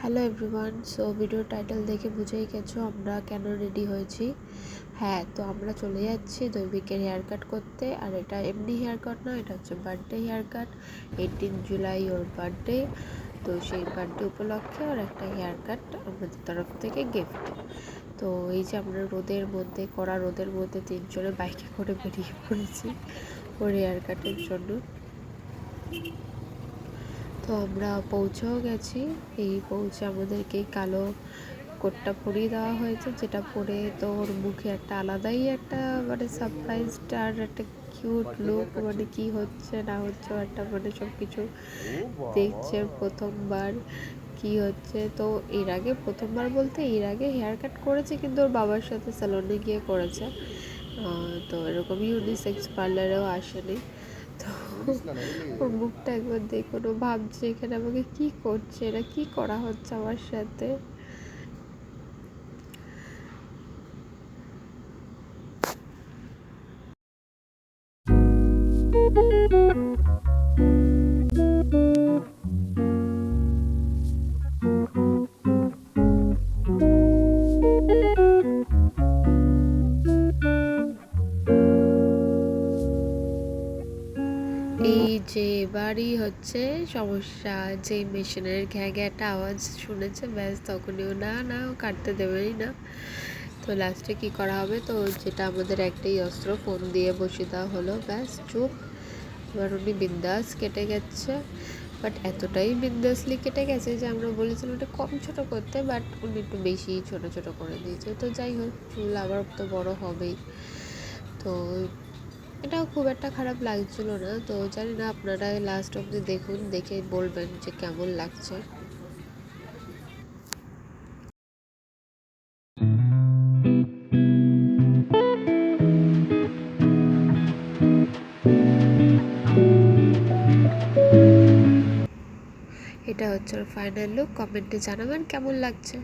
Hello everyone. So video title দেখে বুঝেই গেছো আমরা কেন রেডি হয়েছি। হ্যাঁ, তো আমরা চলে যাচ্ছি দৈবিকের হেয়ার কাট করতে। আর এটা এমনি হেয়ার কাট না, এটা হচ্ছে বার্থডে হেয়ার কাট। 18 জুলাই ওর বার্থডে, তো সেই বার্থডে উপলক্ষে ওর একটা হেয়ার কাট আমাদের তরফ থেকে গিফট। তো এই যে আমরা রোদের মধ্যে 3 জনে বাইকে করে বেরিয়ে পড়েছি ওর হেয়ার কাটের জন্য। তো আমরা পৌঁছেও গেছি। পৌঁছে আমাদেরকে কালো কোটটা পরিয়ে দেওয়া হয়েছে, যেটা পরে তো ওর মুখে একটা আলাদাই একটা সারপ্রাইজটা আর একটা কিউট লুক, কি হচ্ছে না হচ্ছে একটা সব কিছু দেখছে প্রথমবার কি হচ্ছে। তো এর আগে হেয়ার কাট করেছে, কিন্তু ওর বাবার সাথে স্যালনে গিয়ে করেছে। তো এরকম ইউনিসেক্স পার্লারেও আসেনি। তো ওর মুখটা একবার দেখুন, ও ভাবছে এখানে আমাকে কি করছে, এটা কি করা হচ্ছে আমার সাথে। এই যে এবারই হচ্ছে সমস্যা, যে মেশিনের ঘ্যাঘ্যাটা আওয়াজ শুনেছে, ব্যাস তখনই ও কাটতে দেবেই না। তো লাস্টে কি করা হবে, তো যেটা আমাদের একটাই অস্ত্র, ফোন দিয়ে বসিয়ে দেওয়া হলো, ব্যাস চুপ। এবার উনি বিন্দাস কেটে গেছে, বাট এতটাই বিন্দাসলি কেটে গেছে যে আমরা বলেছিলাম ওটা কম ছোট করতে, বাট উনি একটু বেশি ছোট ছোট করে দিয়েছে। তো যাই হোক, চুল আবার তো বড় হবেই। তো এটাও খুব একটা খারাপ লাগছিল না। তো জানি না, আপনারা লাস্ট অবধি দেখুন, দেখে বলবেন যে কেমন লাগছে। এটা হচ্ছে ফাইনাল লুক। কমেন্টে জানাবেন কেমন লাগছে।